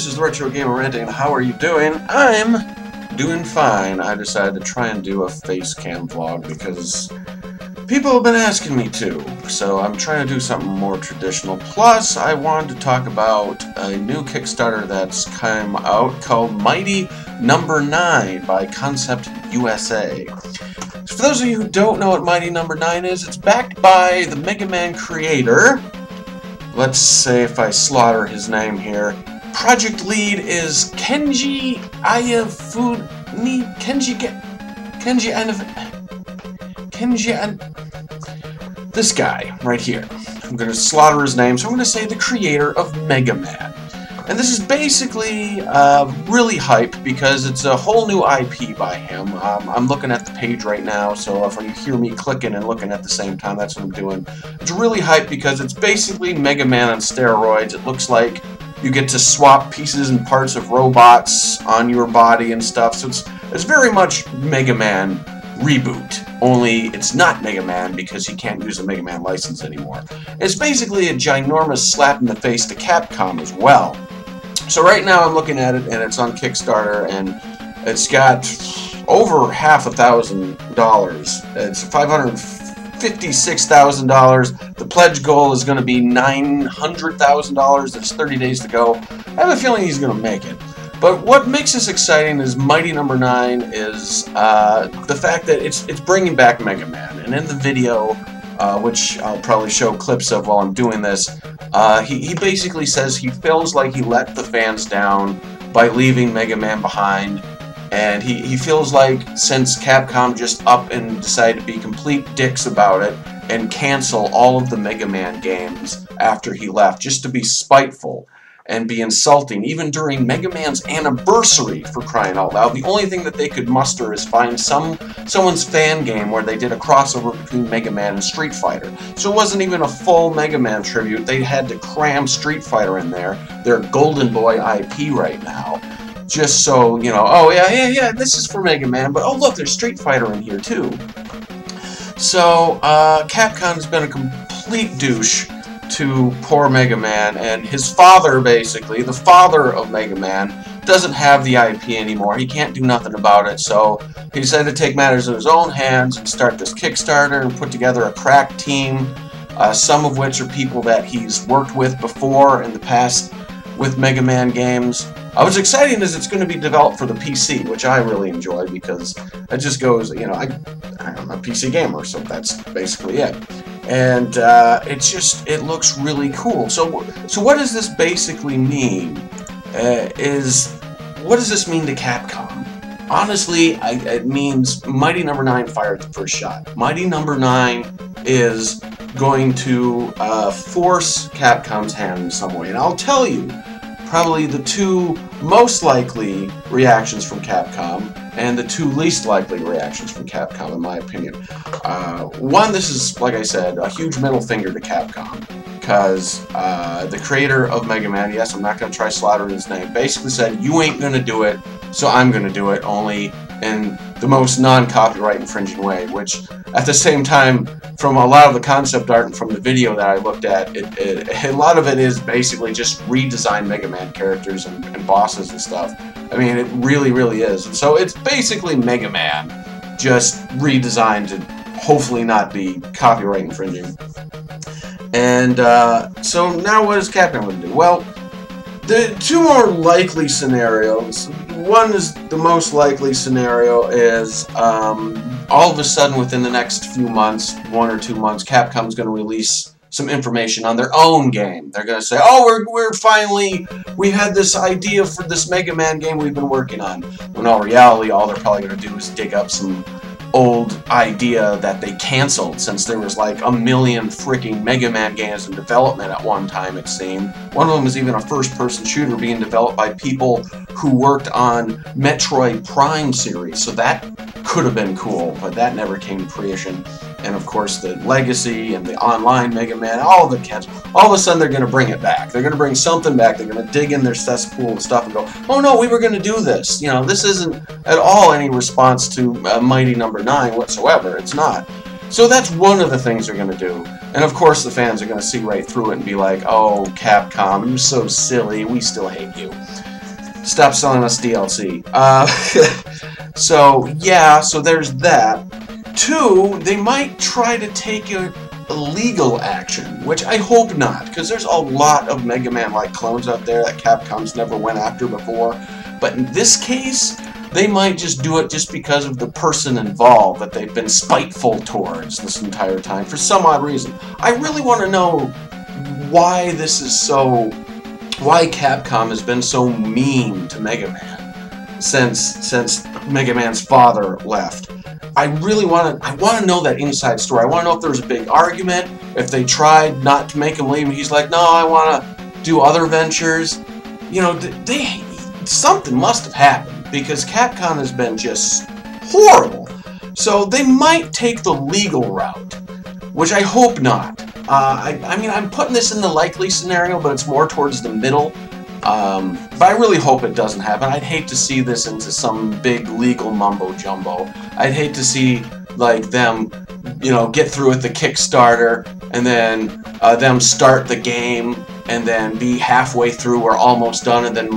this is the Retro Gamer Ranting, and how are you doing? I'm doing fine. I decided to try and do a face cam vlog because people have been asking me to, so I'm trying to do something more traditional. Plus, I wanted to talk about a new Kickstarter that's come out called Mighty Number 9 by Concept USA. For those of you who don't know what Mighty Number 9 is, it's backed by the Mega Man creator. Let's say if I slaughter his name here. Project lead is Kenji this guy right here. I'm going to slaughter his name, so I'm going to say the creator of Mega Man. And this is basically really hype because it's a whole new IP by him. I'm looking at the page right now, so if you hear me clicking and looking at the same time, that's what I'm doing. It's really hype because it's basically Mega Man on steroids. It looks like you get to swap pieces and parts of robots on your body and stuff, so it's very much Mega Man reboot. Only it's not Mega Man because he can't use the Mega Man license anymore. It's basically a ginormous slap in the face to Capcom as well. So right now I'm looking at it, and it's on Kickstarter, and it's got over $500,000. It's $556,000. The pledge goal is going to be $900,000. There's 30 days to go. I have a feeling he's going to make it. But what makes this exciting is Mighty Number 9 is the fact that it's bringing back Mega Man. And in the video, which I'll probably show clips of while I'm doing this, he basically says he feels like he let the fans down by leaving Mega Man behind, and he feels like since Capcom just up and decided to be complete dicks about it and cancel all of the Mega Man games after he left, just to be spiteful and be insulting, even during Mega Man's anniversary, for crying out loud. The only thing that they could muster is find someone's fan game where they did a crossover between Mega Man and Street Fighter. So it wasn't even a full Mega Man tribute. They had to cram Street Fighter in there, their Golden Boy IP right now, just so, you know, oh yeah, this is for Mega Man, but oh look, there's Street Fighter in here too. So, Capcom's been a complete douche to poor Mega Man, and his father, basically, the father of Mega Man, doesn't have the IP anymore. He can't do nothing about it, so he decided to take matters in his own hands and start this Kickstarter and put together a crack team, some of which are people that he's worked with before in the past with Mega Man games. What's exciting is it's going to be developed for the PC, which I really enjoy because it just goes, you know, I'm a PC gamer, so that's basically it. And it looks really cool. So what does this basically mean? What does this mean to Capcom? Honestly, it means Mighty Number 9 fired the first shot. Mighty Number 9 is going to force Capcom's hand in some way. And I'll tell you, probably the two most likely reactions from Capcom and the two least likely reactions from Capcom, in my opinion. One, this is, like I said, a huge middle finger to Capcom, because the creator of Mega Man, yes, I'm not going to try slaughtering his name, basically said, you ain't going to do it, so I'm going to do it, only in the most non-copyright infringing way, which, at the same time, from a lot of the concept art and from the video that I looked at, a lot of it is basically just redesigned Mega Man characters and bosses and stuff. I mean, it really, really is. And so it's basically Mega Man, just redesigned to hopefully not be copyright infringing. And so now what is Capcom going to do? Well, the two more likely scenarios, one is the most likely scenario is all of a sudden within the next few months, 1 or 2 months, Capcom's going to release some information on their own game. They're going to say, oh, we had this idea for this Mega Man game we've been working on. When in all reality, all they're probably going to do is dig up some old idea that they canceled, since there was like a million freaking Mega Man games in development at one time, it seemed. One of them was even a first-person shooter being developed by people who worked on Metroid Prime series, so that could have been cool, but that never came to fruition. And of course the Legacy and the online Mega Man, all of a sudden they're going to bring it back. They're going to bring something back. They're going to dig in their cesspool of stuff and go, oh no, we were going to do this. You know, this isn't at all any response to Mighty Number 9 whatsoever. It's not. So that's one of the things they're going to do. And of course the fans are going to see right through it and be like, oh, Capcom, you're so silly. We still hate you. Stop selling us DLC. So, yeah, so there's that. 2, they might try to take a legal action, which I hope not, because there's a lot of Mega Man-like clones out there that Capcom's never went after before. But in this case, they might just do it just because of the person involved that they've been spiteful towards this entire time, for some odd reason. I really want to know why this is so... why Capcom has been so mean to Mega Man since Mega Man's father left. I really want to know that inside story. I want to know if there was a big argument, if they tried not to make him leave, and he's like, no, I want to do other ventures. You know, something must have happened, because Capcom has been just horrible. So they might take the legal route, which I hope not. I mean, I'm putting this in the likely scenario, but it's more towards the middle. But I really hope it doesn't happen. I'd hate to see this into some big legal mumbo-jumbo. I'd hate to see, like, them, you know, get through with the Kickstarter, and then them start the game, and then be halfway through or almost done, and then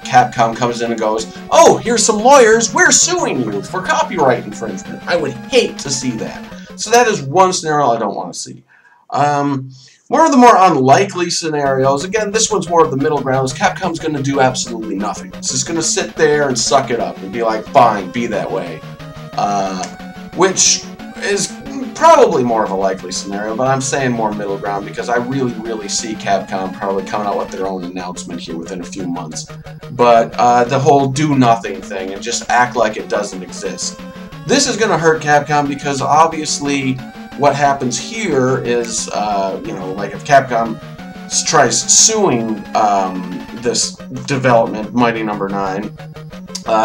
Capcom comes in and goes, oh, here's some lawyers, we're suing you for copyright infringement. I would hate to see that. So that is one scenario I don't want to see. One of the more unlikely scenarios, again, this one's more of the middle ground, is Capcom's going to do absolutely nothing. It's just going to sit there and suck it up and be like, fine, be that way. Which is probably more of a likely scenario, but I'm saying more middle ground because I really, really see Capcom probably coming out with their own announcement here within a few months. But the whole do nothing thing and just act like it doesn't exist. This is going to hurt Capcom because obviously what happens here is, you know, like if Capcom tries suing this development, Mighty No. 9,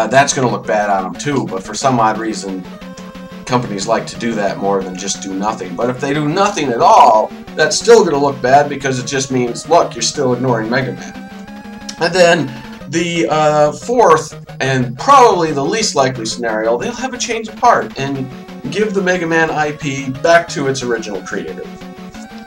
that's going to look bad on them too, but for some odd reason, companies like to do that more than just do nothing. But if they do nothing at all, that's still going to look bad because it just means, look, you're still ignoring Mega Man. And then the fourth, and probably the least likely scenario, they'll have a change of heart and give the Mega Man IP back to its original creator.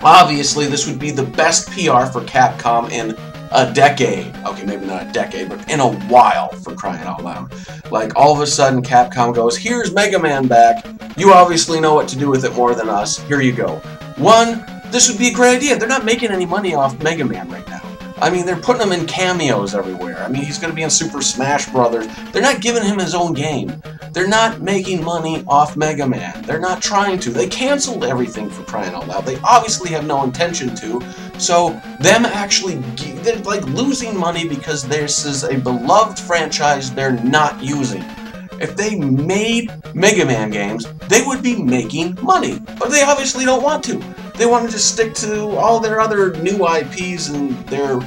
Obviously, this would be the best PR for Capcom in a decade. Okay, maybe not a decade, but in a while, for crying out loud. Like, all of a sudden, Capcom goes, here's Mega Man back. You obviously know what to do with it more than us. Here you go. One, this would be a great idea. They're not making any money off Mega Man right now. I mean, they're putting him in cameos everywhere. I mean, he's going to be in Super Smash Brothers. They're not giving him his own game. They're not making money off Mega Man. They're not trying to. They canceled everything, for crying out loud. They obviously have no intention to. So, them actually, they're like losing money because this is a beloved franchise they're not using. If they made Mega Man games, they would be making money. But they obviously don't want to. They want to just stick to all their other new IPs and their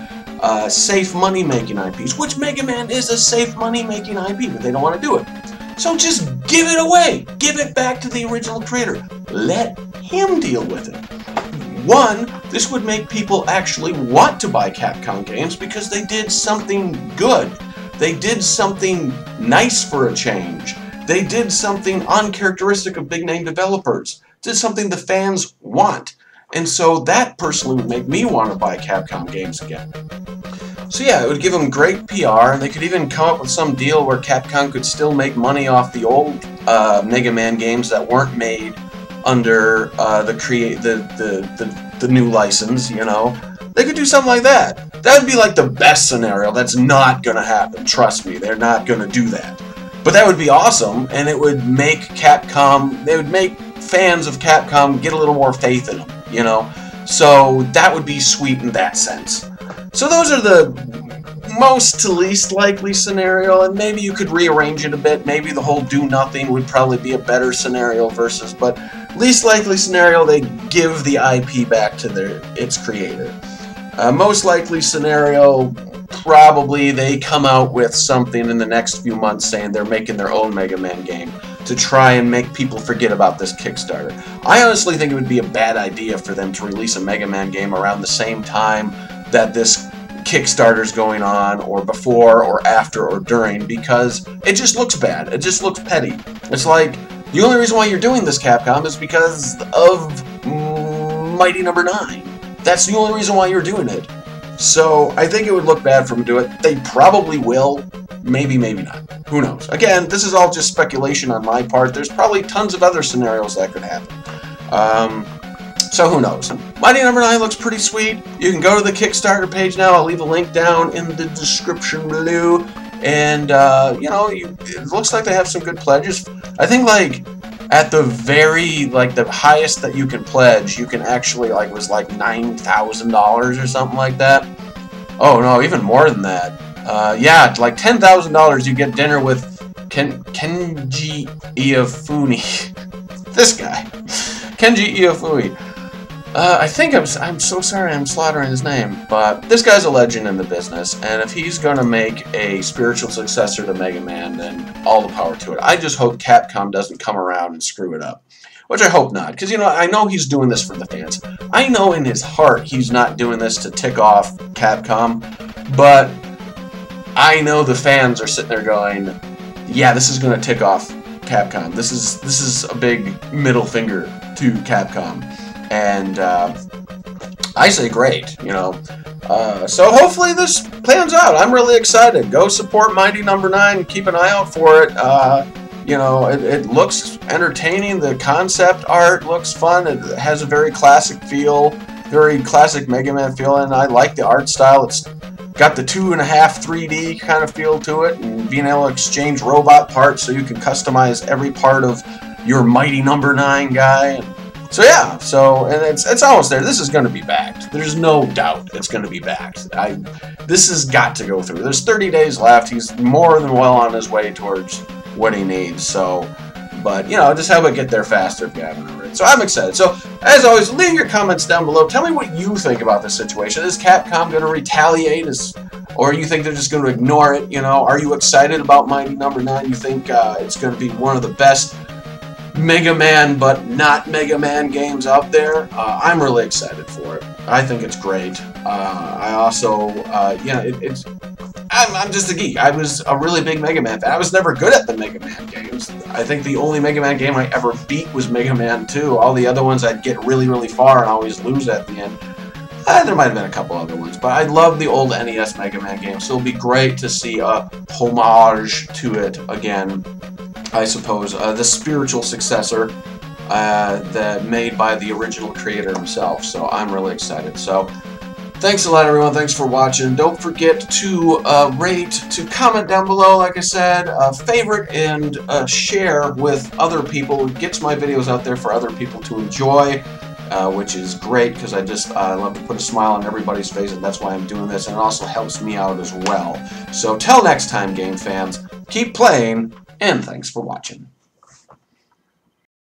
safe money-making IPs, which Mega Man is a safe money-making IP, but they don't want to do it. So just give it away. Give it back to the original creator. Let him deal with it. One, this would make people actually want to buy Capcom games because they did something good. They did something nice for a change. They did something uncharacteristic of big-name developers. Did something the fans want. And so that personally would make me want to buy Capcom games again. So yeah, it would give them great PR, and they could even come up with some deal where Capcom could still make money off the old Mega Man games that weren't made under the new license, you know. They could do something like that. That would be like the best scenario. That's not going to happen. Trust me, they're not going to do that. But that would be awesome, and it would make Capcom, they would make fans of Capcom get a little more faith in them, you know? So that would be sweet in that sense. So those are the most to least likely scenario, and maybe you could rearrange it a bit. Maybe the whole do nothing would probably be a better scenario versus, but least likely scenario, they give the IP back to its creator. Most likely scenario, probably they come out with something in the next few months saying they're making their own Mega Man game to try and make people forget about this Kickstarter. I honestly think it would be a bad idea for them to release a Mega Man game around the same time that this Kickstarter's going on, or before, or after, or during, because it just looks bad. It just looks petty. It's like, the only reason why you're doing this, Capcom, is because of Mighty No. 9. That's the only reason why you're doing it. So I think it would look bad for them to do it. They probably will. Maybe, maybe not. Who knows? Again, this is all just speculation on my part. There's probably tons of other scenarios that could happen. So who knows? Mighty Number 9 looks pretty sweet. You can go to the Kickstarter page now. I'll leave a link down in the description below. And, you know, it looks like they have some good pledges. I think, like, at the very, like, the highest that you can pledge, you can actually, like, was like $9,000 or something like that. Oh, no, even more than that. Yeah, like $10,000 you get dinner with Kenji Iofumi. This guy. Kenji Iofumi. I think I'm so sorry I'm slaughtering his name, but this guy's a legend in the business, and if he's gonna make a spiritual successor to Mega Man, then all the power to it. I just hope Capcom doesn't come around and screw it up. Which I hope not, because, you know, I know he's doing this for the fans. I know in his heart he's not doing this to tick off Capcom, but I know the fans are sitting there going, yeah, this is gonna tick off Capcom. This is a big middle finger to Capcom. And I say great, you know. So hopefully this plans out. I'm really excited. Go support Mighty Number 9. Keep an eye out for it. You know, it looks entertaining. The concept art looks fun. It has a very classic feel, very classic Mega Man feel, and I like the art style. It's got the 2.5 3D kind of feel to it, and being able to exchange robot parts so you can customize every part of your Mighty Number 9 guy. So yeah, and it's almost there. This is going to be backed. There's no doubt it's going to be backed. This has got to go through. There's 30 days left. He's more than well on his way towards what he needs. So, but you know, just have it get there faster if you haven't already. So I'm excited. So as always, leave your comments down below. Tell me what you think about this situation. Is Capcom going to retaliate? Or you think they're just going to ignore it? You know, are you excited about Mighty Number 9? You think it's going to be one of the best Mega Man but not Mega Man games out there? I'm really excited for it. I think it's great. I also, yeah, I'm just a geek. I was a really big Mega Man fan. I was never good at the Mega Man games. I think the only Mega Man game I ever beat was Mega Man 2. All the other ones I'd get really, really far and always lose at the end. There might have been a couple other ones, but I love the old NES Mega Man games, so it'll be great to see a homage to it again. I suppose, the spiritual successor that made by the original creator himself. So I'm really excited. So thanks a lot, everyone. Thanks for watching. Don't forget to rate, to comment down below, like I said, favorite, and share with other people. It gets my videos out there for other people to enjoy, which is great because I love to put a smile on everybody's face, and that's why I'm doing this. And it also helps me out as well. So till next time, game fans, keep playing. And thanks for watching.